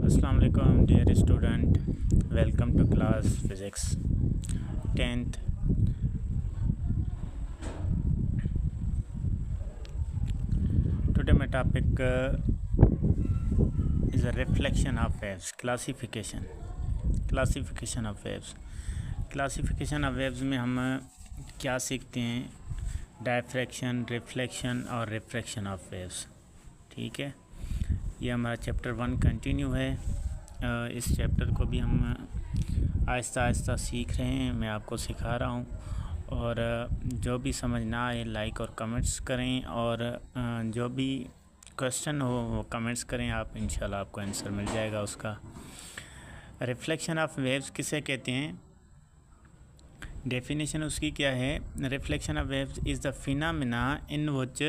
Assalamu alaikum dear student, welcome to class physics 10th. Today my topic is a reflection of waves, classification of waves. Classification of waves में हम क्या सीखते हैं? Diffraction, reflection और refraction of waves. ठीक है, ये हमारा चैप्टर 1 कंटिन्यू है। इस चैप्टर को भी हम आहिस्ता आहिस्ता सीख रहे हैं, मैं आपको सिखा रहा हूँ। और जो भी समझ ना आए लाइक और कमेंट्स करें, और जो भी क्वेश्चन हो वो कमेंट्स करें आप, इंशाल्लाह आपको आंसर मिल जाएगा उसका। रिफ्लेक्शन ऑफ वेव्स किसे कहते हैं? डेफिनेशन उसकी क्या है? Reflection of waves is the phenomena in which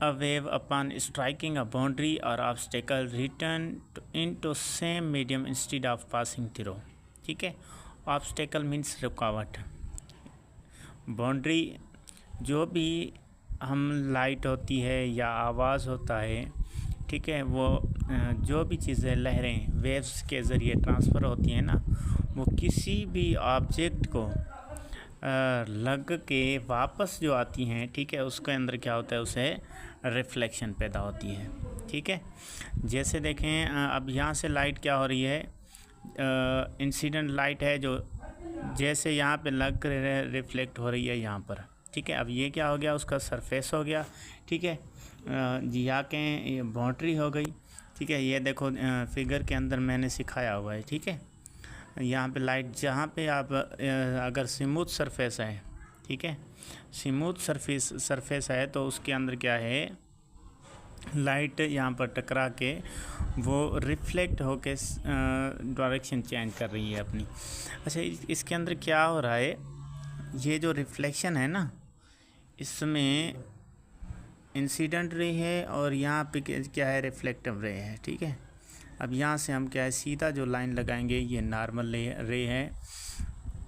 a wave upon striking a boundary or obstacle return into same medium instead of passing through। ठीक है, obstacle means रुकावट। बाउंड्री जो भी हम लाइट होती है या आवाज़ होता है, ठीक है, वो जो भी चीज़ें लहरें वेव्स के ज़रिए ट्रांसफ़र होती हैं ना, वो किसी भी ऑब्जेक्ट को लग के वापस जो आती हैं, ठीक है, उसके अंदर क्या होता है, उसे रिफ्लेक्शन पैदा होती है। ठीक है, जैसे देखें अब यहाँ से लाइट क्या हो रही है, इंसिडेंट लाइट है जो जैसे यहाँ पे लग कर रिफ्लेक्ट हो रही है यहाँ पर। ठीक है, अब ये क्या हो गया, उसका सरफेस हो गया। ठीक है, यहाँ के ये बाउंड्री हो गई। ठीक है, ये देखो फिगर के अंदर मैंने सिखाया हुआ है। ठीक है, यहाँ पे लाइट जहाँ पे आप अगर स्मूथ सरफेस है, ठीक है, स्मूथ सरफेस है तो उसके अंदर क्या है, लाइट यहाँ पर टकरा के वो रिफ्लेक्ट होके डायरेक्शन चेंज कर रही है अपनी। अच्छा, इसके अंदर क्या हो रहा है, ये जो रिफ्लेक्शन है ना, इसमें इंसिडेंट रे है और यहाँ पे क्या है, रिफ्लेक्टिव रे है। ठीक है, अब यहाँ से हम क्या है, सीधा जो लाइन लगाएंगे, ये नॉर्मल रे है।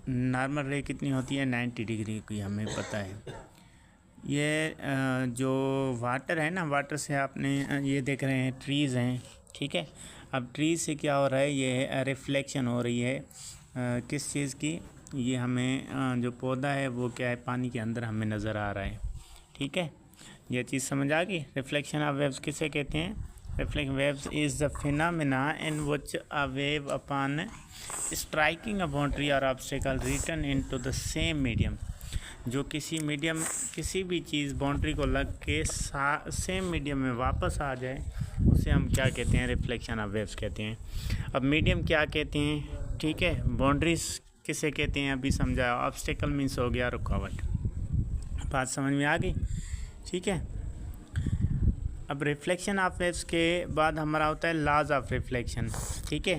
नॉर्मल रे कितनी होती है, 90 डिग्री की, हमें पता है। ये जो वाटर है ना, वाटर से आपने ये देख रहे हैं ट्रीज़ हैं। ठीक है, अब ट्रीज़ से क्या हो रहा है, ये रिफ्लेक्शन हो रही है किस चीज़ की, ये हमें जो पौधा है वो क्या है, पानी के अंदर हमें नज़र आ रहा है। ठीक है, ये चीज़ समझ आ गई। रिफ्लेक्शन ऑफ वेव्स किसे कहते हैं? Reflecting waves is the phenomena in which a wave upon striking a boundary or obstacle return into the same medium। जो किसी मीडियम, किसी भी चीज़ बाउंड्री को लग के सेम मीडियम में वापस आ जाए, उसे हम क्या कहते हैं, रिफ्लेक्शन ऑफ वेव्स कहते हैं। अब मीडियम क्या कहते हैं? ठीक है, बाउंड्रीज किसे कहते हैं अभी समझाया। ऑब्स्टेकल मीन्स हो गया रुकावट। बात समझ में आ गई? ठीक है, अब रिफ्लेक्शन ऑफ वेव्स के बाद हमारा होता है लॉज ऑफ रिफ्लेक्शन। ठीक है,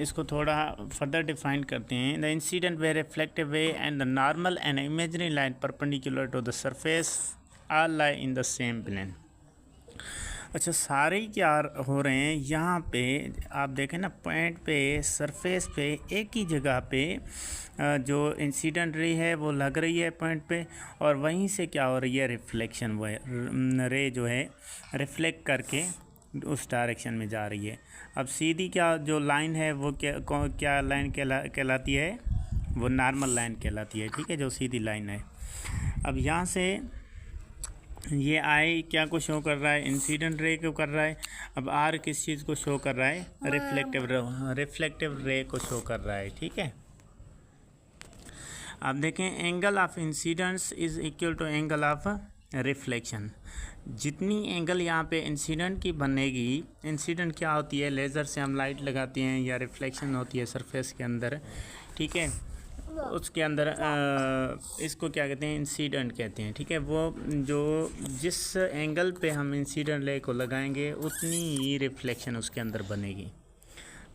इसको थोड़ा फर्दर डिफाइन करते हैं। The incident way, reflective way and the normal and imaginary line perpendicular to the surface are lie in the same plane. अच्छा, सारे क्या हो रहे हैं यहाँ पे, आप देखें ना, पॉइंट पे, सरफेस पे, एक ही जगह पे जो इंसिडेंट रे है वो लग रही है पॉइंट पे, और वहीं से क्या हो रही है, रिफ्लेक्शन, वो रे जो है रिफ्लेक्ट करके उस डायरेक्शन में जा रही है। अब सीधी क्या जो लाइन है वो क्या लाइन कहलाती है, वो नॉर्मल लाइन कहलाती है। ठीक है, जो सीधी लाइन है। अब यहाँ से ये आई क्या को शो कर रहा है, इंसिडेंट रे को कर रहा है। अब आर किस चीज़ को शो कर रहा है, रिफ्लेक्टिव रे को शो कर रहा है। ठीक है, अब देखें, angle of incidence is equal to angle of reflection. जितनी एंगल यहाँ पे इंसिडेंट की बनेगी, इंसिडेंट क्या होती है, लेज़र से हम लाइट लगाते हैं, या रिफ्लेक्शन होती है सरफेस के अंदर। ठीक है, उसके अंदर इसको क्या कहते हैं, इंसिडेंट कहते हैं। ठीक है, वो जो जिस एंगल पे हम इंसिडेंट रे को लगाएंगे उतनी ही रिफ्लेक्शन उसके अंदर बनेगी।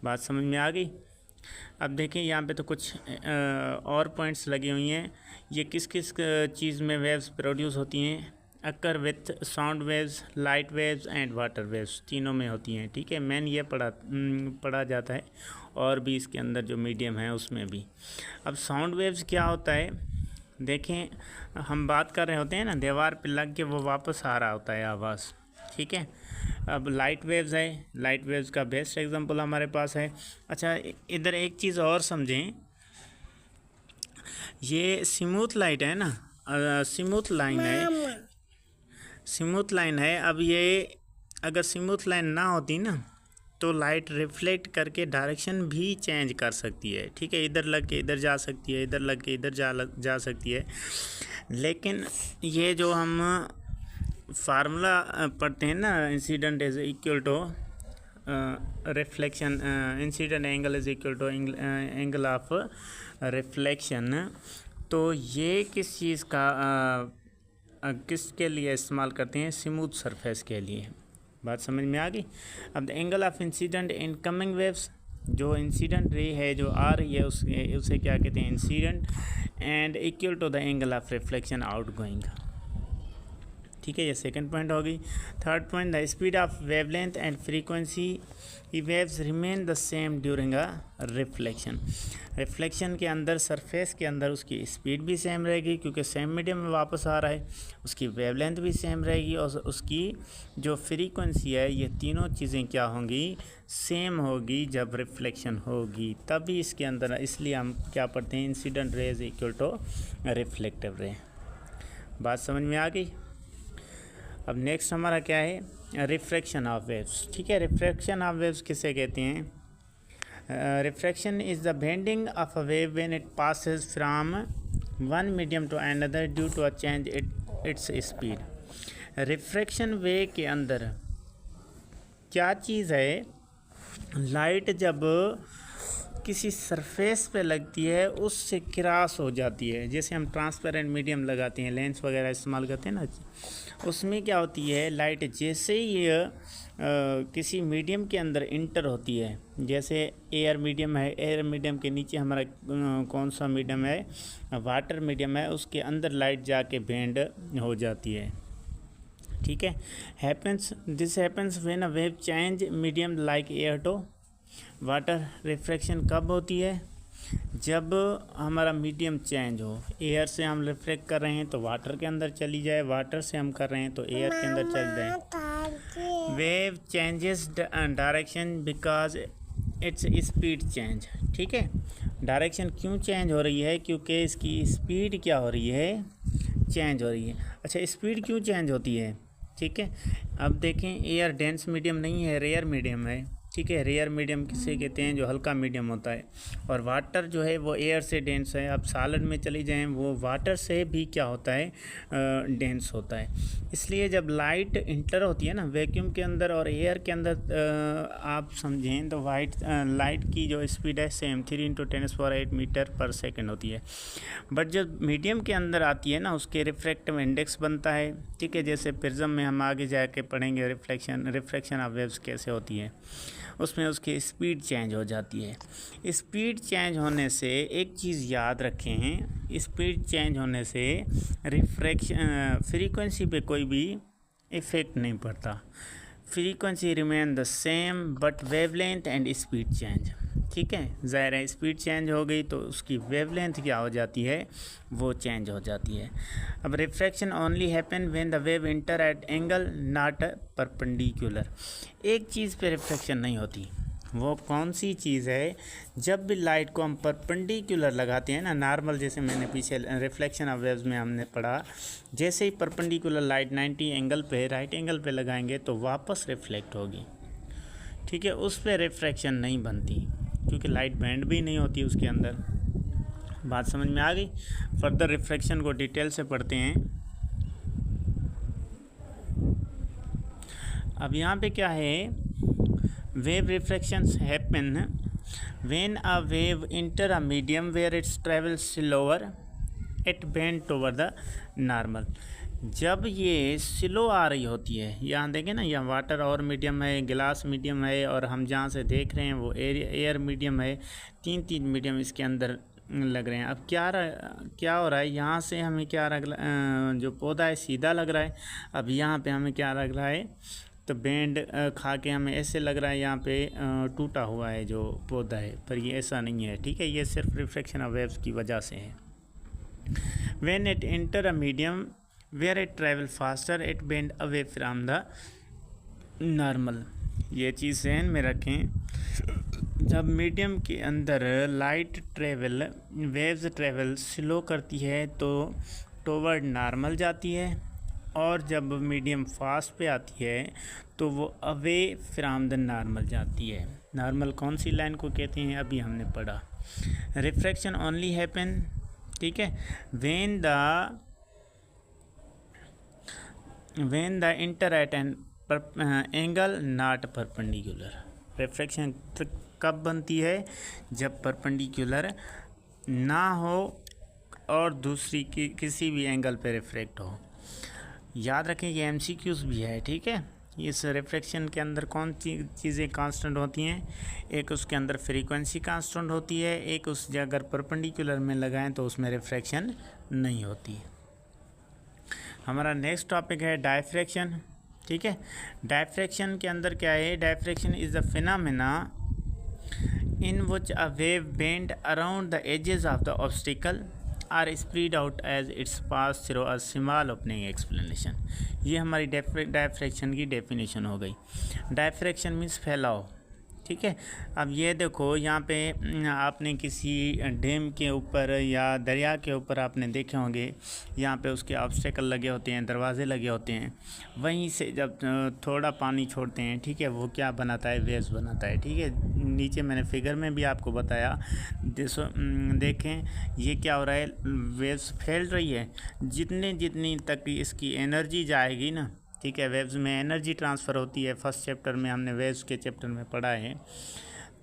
बात समझ में आ गई? अब देखें, यहाँ पे तो कुछ और पॉइंट्स लगी हुई हैं। ये किस किस चीज़ में वेव्स प्रोड्यूस होती हैं? Occur with sound waves, light waves and water waves, तीनों में होती हैं। ठीक है, मैन ये पढ़ा जाता है, और भी इसके अंदर जो मीडियम है उसमें भी। अब साउंड वेव्स क्या होता है, देखें हम बात कर रहे होते हैं ना, दीवार पे लग के वो वापस आ रहा होता है आवाज़। ठीक है, अब लाइट वेव्स है, लाइट वेव्स का बेस्ट एग्जांपल हमारे पास है। अच्छा, इधर एक चीज़ और समझें, ये स्मूथ लाइट है ना, स्मूथ लाइन है, स्मूथ लाइन है। अब ये अगर स्मूथ लाइन ना होती ना तो लाइट रिफ्लेक्ट करके डायरेक्शन भी चेंज कर सकती है, ठीक है, इधर लग के इधर जा सकती है, इधर लग के इधर जा सकती है। लेकिन ये जो हम फार्मूला पढ़ते हैं ना, incident is equal to reflection, incident angle is equal to angle of reflection, तो ये किस चीज़ का किसके लिए इस्तेमाल करते हैं? स्मूथ सरफेस के लिए। बात समझ में आ गई। अब the angle of incident incoming waves, जो इंसिडेंट रे है जो आ रही है उसे क्या कहते हैं? Incident, and equal to the angle of reflection outgoing, ठीक है, ये सेकंड पॉइंट हो गई। Third point, the speed of wavelength and frequency waves remain the same during a reflection. Reflection के अंदर, सरफेस के अंदर उसकी स्पीड भी सेम रहेगी क्योंकि सेम मीडियम में वापस आ रहा है, उसकी वेवलेंथ भी सेम रहेगी और उसकी जो फ्रीक्वेंसी है, ये तीनों चीज़ें क्या होंगी? सेम होगी जब रिफ्लेक्शन होगी, तभी इसके अंदर, इसलिए हम क्या पढ़ते हैं? Incident rays equal to reflective ray. बात समझ में आ गई। अब नेक्स्ट हमारा क्या है? रिफ्रैक्शन ऑफ वेव्स, ठीक है। रिफ्रैक्शन ऑफ वेव्स किसे कहते हैं? Refraction is the bending of a wave when it passes from one medium to another due to a change its speed. Refraction wave के अंदर क्या चीज़ है? लाइट जब किसी सरफेस पे लगती है उससे क्रॉस हो जाती है, जैसे हम ट्रांसपेरेंट मीडियम लगाते हैं, लेंस वगैरह इस्तेमाल करते हैं ना, उसमें क्या होती है? लाइट जैसे ही किसी मीडियम के अंदर इंटर होती है, जैसे एयर मीडियम है, एयर मीडियम के नीचे हमारा कौन सा मीडियम है? वाटर मीडियम है, उसके अंदर लाइट जाके बेंड हो जाती है, ठीक है। This happens when a wave change medium like air to water. Refraction कब होती है? जब हमारा मीडियम चेंज हो, एयर से हम रिफ्लेक्ट कर रहे हैं तो वाटर के अंदर चली जाए, वाटर से हम कर रहे हैं तो एयर के अंदर चल जाए। Wave changes direction because its speed change, ठीक है। डायरेक्शन क्यों चेंज हो रही है? क्योंकि इसकी स्पीड क्या हो रही है? चेंज हो रही है। अच्छा, स्पीड क्यों चेंज होती है? ठीक है, अब देखें, एयर डेंस मीडियम नहीं है, रेयर मीडियम है, ठीक है। रेयर मीडियम किसे कहते हैं? जो हल्का मीडियम होता है। और वाटर जो है वो एयर से डेंस है। अब सॉलिड में चली जाएं, वो वाटर से भी क्या होता है? डेंस होता है। इसलिए जब लाइट इंटर होती है ना वैक्यूम के अंदर और एयर के अंदर, आप समझें तो लाइट की जो स्पीड है सेम 3 × 10⁸ मीटर पर सेकेंड होती है। बट जब मीडियम के अंदर आती है ना, उसके रिफ्रैक्टिव इंडेक्स बनता है, ठीक है। जैसे प्रिज्म में हम आगे जाके पढ़ेंगे रिफ्रैक्शन ऑफ वेव्स कैसे होती है, उसमें उसकी स्पीड चेंज हो जाती है। स्पीड चेंज होने से एक चीज़ याद रखें हैं, स्पीड चेंज होने से फ्रीक्वेंसी पे कोई भी इफ़ेक्ट नहीं पड़ता। Frequency remain the same but wavelength and speed change, ठीक है। ज़ाहिर है स्पीड चेंज हो गई तो उसकी वेवलेंथ क्या हो जाती है? वो चेंज हो जाती है। अब refraction only happen when the wave enter at angle not perpendicular. एक चीज़ पे रिफ्रैक्शन नहीं होती, वो कौन सी चीज़ है? जब भी लाइट को हम परपेंडिकुलर लगाते हैं ना, नॉर्मल, जैसे मैंने पीछे रिफ्लेक्शन ऑफ वेव्स में हमने पढ़ा, जैसे ही परपेंडिकुलर लाइट 90 एंगल पे, राइट एंगल पे लगाएंगे तो वापस रिफ्लेक्ट होगी, ठीक है। उस पर रिफ्रैक्शन नहीं बनती क्योंकि लाइट बैंड भी नहीं होती उसके अंदर। बात समझ में आ गई। फर्दर रिफ्रैक्शन को डिटेल से पढ़ते हैं। अब यहाँ पे क्या है? Wave refractions happen when a wave enter a medium where its travel slower it bend toward the normal. जब ये स्लो आ रही होती है, यहाँ देखें ना, यहाँ वाटर और मीडियम है, गिलास मीडियम है, और हम जहाँ से देख रहे हैं वो एयर मीडियम है। तीन मीडियम इसके अंदर लग रहे हैं। अब क्या हो रहा है? यहाँ से हमें क्या जो पौधा है सीधा लग रहा है, अब यहाँ पे हमें क्या लग रहा है? तो बेंड खा के हमें ऐसे लग रहा है यहाँ पे टूटा हुआ है जो पौधा है, पर ये ऐसा नहीं है, ठीक है। ये सिर्फ रिफ्रैक्शन ऑफ वेव्स की वजह से है। When it enter a medium where it travel faster it bend away from the normal. ये चीज़ ज़हन में रखें, जब मीडियम के अंदर light travel waves travel slow करती है तो टोवर्ड नॉर्मल जाती है, और जब मीडियम फास्ट पे आती है तो वो अवे फ्रॉम द नॉर्मल जाती है। नॉर्मल कौन सी लाइन को कहते हैं अभी हमने पढ़ा। रिफ्रैक्शन ओनली हैपन, ठीक है, when the enter at an angle not perpendicular. Refraction कब बनती है, जब परपेंडिकुलर ना हो और दूसरी की किसी भी एंगल पे रिफ्रैक्ट हो। याद रखें ये एमसीक्यूज़ भी है, ठीक है। इस रिफ्रैक्शन के अंदर कौन चीज़ें कांस्टेंट होती हैं, एक उसके अंदर फ्रीक्वेंसी कांस्टेंट होती है, एक उस अगर परपेंडिकुलर में लगाएं तो उसमें रिफ्रैक्शन नहीं होती। हमारा नेक्स्ट टॉपिक है डायफ्रैक्शन, ठीक है। डायफ्रैक्शन के अंदर क्या है, diffraction is the phenomena in which a wave bend around the edges of the obstacle or spread out as its pass through a small opening explanation. ये हमारी डायफ्रैक्शन की डेफिनेशन हो गई। डायफ्रैक्शन मीन्स फैलाव, ठीक है। अब ये देखो यहाँ पे आपने किसी डैम के ऊपर या दरिया के ऊपर आपने देखे होंगे, यहाँ पे उसके ऑब्स्टेकल लगे होते हैं, दरवाजे लगे होते हैं। वहीं से जब थोड़ा पानी छोड़ते हैं, ठीक है, वो क्या बनाता है, वेव्स बनाता है, ठीक है। नीचे मैंने फिगर में भी आपको बताया, देखें ये क्या हो रहा है, वेव्स फैल रही है। जितनी तक इसकी एनर्जी जाएगी ना, ठीक है, वेव्स में एनर्जी ट्रांसफ़र होती है। फर्स्ट चैप्टर में हमने वेव्स के चैप्टर में पढ़ा है।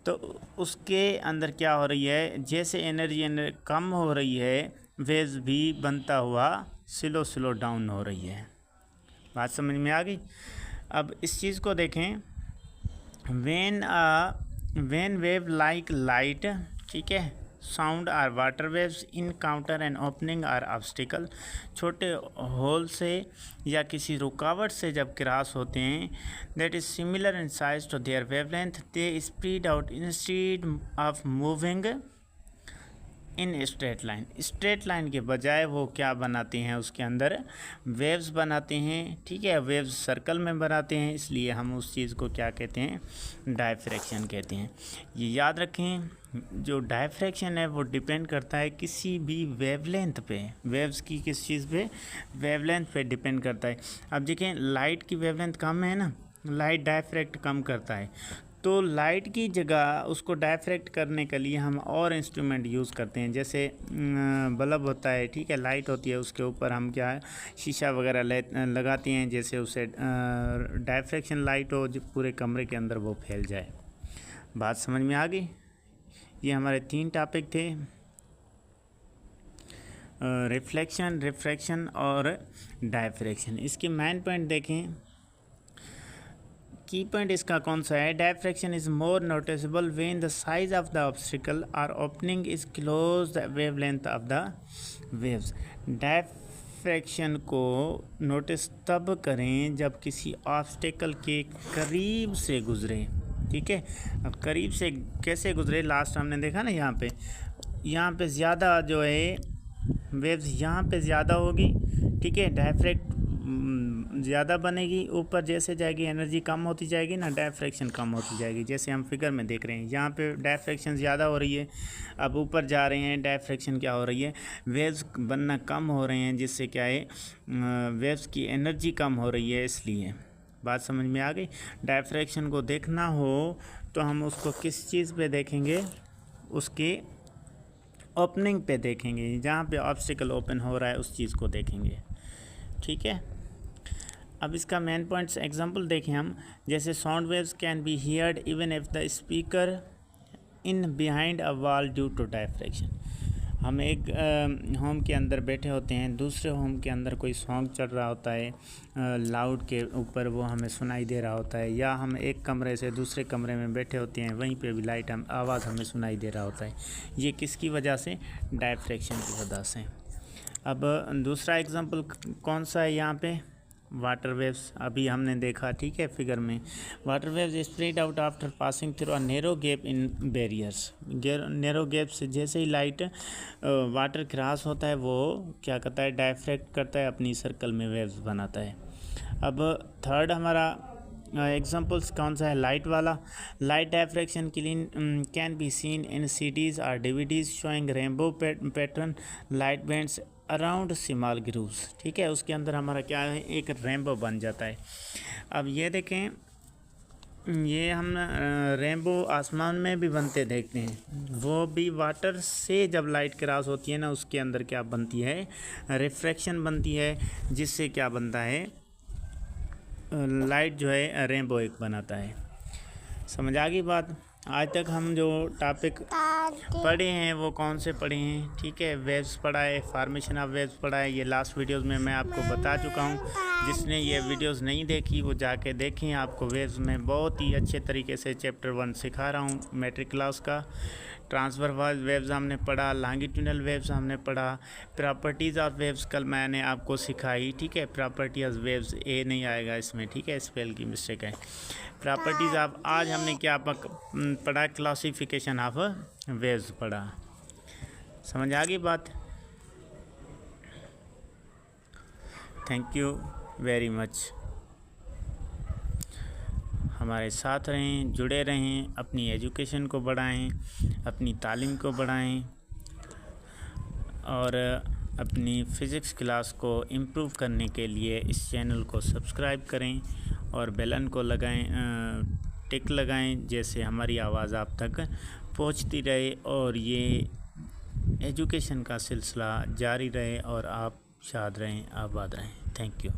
तो उसके अंदर क्या हो रही है, जैसे एनर्जी कम हो रही है, वेव्स भी बनता हुआ स्लो डाउन हो रही है। बात समझ में आ गई। अब इस चीज़ को देखें, व्हेन वेव लाइक लाइट, ठीक है, sound or water waves encounter an opening or obstacle. छोटे होल से या किसी रुकावट से जब क्रॉस होते हैं, that is similar in size to their wavelength, they spread out instead of moving in straight line. Straight line के बजाय वो क्या बनाते हैं, उसके अंदर वेव्स बनाते हैं, ठीक है, वेव्स सर्कल में बनाते हैं, इसलिए हम उस चीज़ को क्या कहते हैं, डायफ्रैक्शन कहते हैं। ये याद रखें, जो डायफ्रैक्शन है वो डिपेंड करता है किसी भी वेवलेंथ पे, वेव्स की किस चीज़ पे, वेवलेंथ पे डिपेंड करता है। अब देखें लाइट की वेवलेंथ कम है ना, लाइट डायफ्रैक्ट कम करता है, तो लाइट की जगह उसको डायफ्रैक्ट करने के लिए हम और इंस्ट्रूमेंट यूज़ करते हैं। जैसे बल्ब होता है, ठीक है, लाइट होती है, उसके ऊपर हम क्या है, शीशा वगैरह लगाते हैं, जैसे उसे डायफ्रैक्शन लाइट हो जो पूरे कमरे के अंदर वो फैल जाए। बात समझ में आ गई। ये हमारे 3 टॉपिक थे, रिफ्लेक्शन, रिफ्रैक्शन और डायफ्रैक्शन। इसके मेन पॉइंट देखें, की पॉइंट इसका कौन सा है, diffraction is more noticeable when the size of the obstacle or opening is close the wavelength of the waves. Diffraction को नोटिस तब करें जब किसी ऑब्स्टिकल के करीब से गुजरे, ठीक है। अब करीब से कैसे गुजरे, लास्ट हमने देखा ना, यहाँ पे ज़्यादा जो है वेव्स यहाँ पे ज़्यादा होगी, ठीक है, डायफ्रैक्ट ज़्यादा बनेगी। ऊपर जैसे जाएगी एनर्जी कम होती जाएगी ना, डायफ्रैक्शन कम होती जाएगी। जैसे हम फिगर में देख रहे हैं, यहाँ पे डायफ्रैक्शन ज़्यादा हो रही है, अब ऊपर जा रहे हैं, डायफ्रैक्शन क्या हो रही है, वेव्स बनना कम हो रहे हैं, जिससे क्या है, वेव्स की एनर्जी कम हो रही है, इसलिए। बात समझ में आ गई। डायफ्रैक्शन को देखना हो तो हम उसको किस चीज़ पे देखेंगे, उसके ओपनिंग पे देखेंगे, जहाँ पे ऑब्स्टिकल ओपन हो रहा है उस चीज़ को देखेंगे, ठीक है। अब इसका मेन पॉइंट्स एग्जांपल देखें हम, जैसे sound waves can be heard even if the speaker in behind a wall due to diffraction. हम एक होम के अंदर बैठे होते हैं, दूसरे होम के अंदर कोई सॉन्ग चल रहा होता है लाउड के ऊपर, वो हमें सुनाई दे रहा होता है, या हम एक कमरे से दूसरे कमरे में बैठे होते हैं, वहीं पे भी लाइट आवाज़ हमें सुनाई दे रहा होता है। ये किसकी वजह से, डायफ्रैक्शन की वजह से। अब दूसरा एग्जांपल कौन सा है यहाँ पे, वाटर वेव्स अभी हमने देखा, ठीक है, फिगर में। Water waves spread out after passing through a narrow gap in barriers. Narrow gap से जैसे ही लाइट वाटर क्रॉस होता है, वो क्या करता है, डायफ्रैक्ट करता है, अपनी सर्कल में वेव्स बनाता है। अब थर्ड हमारा एग्जांपल्स कौन सा है, लाइट वाला, light diffraction clean can be seen in CDs और DVDs showing rainbow pattern light bands around small grooves. ठीक है, उसके अंदर हमारा क्या है, एक रेनबो बन जाता है। अब ये देखें, ये हम रेनबो आसमान में भी बनते देखते हैं, वो भी वाटर से जब लाइट क्रॉस होती है ना, उसके अंदर क्या बनती है, रिफ्रैक्शन बनती है, जिससे क्या बनता है, लाइट जो है रेनबो एक बनाता है। समझ आ गई बात। आज तक हम जो टॉपिक पढ़े हैं वो कौन से पढ़े हैं, ठीक है, वेव्स पढ़ा है, फॉर्मेशन ऑफ वेव्स पढ़ा है, ये लास्ट वीडियोस में मैं आपको बता चुका हूँ। जिसने ये वीडियोस नहीं देखी वो जाके देखें, आपको वेव्स में बहुत ही अच्छे तरीके से चैप्टर 1 सिखा रहा हूँ मैट्रिक क्लास का। ट्रांसफर वेव्स हमने पढ़ा, लॉन्गिट्यूडनल वेव्स हमने पढ़ा, प्रॉपर्टीज़ ऑफ वेव्स कल मैंने आपको सिखाई। ठीक है, प्रॉपर्टी ऑफ वेव्स ए नहीं आएगा इसमें, ठीक है, स्पेल की मिस्टेक है। प्रॉपर्टीज़ ऑफ, आज हमने क्या पढ़ा, क्लासिफिकेशन ऑफ वेव्स पढ़ा। समझ आ गई बात। Thank you very much. हमारे साथ रहें, जुड़े रहें, अपनी एजुकेशन को बढ़ाएं, अपनी तालीम को बढ़ाएं और अपनी फ़िज़िक्स क्लास को इम्प्रूव करने के लिए इस चैनल को सब्सक्राइब करें और बेलन को लगाएं, टिक लगाएं, जैसे हमारी आवाज़ आप तक पहुंचती रहे और ये एजुकेशन का सिलसिला जारी रहे और आप शाद रहें, आबाद रहें। Thank you.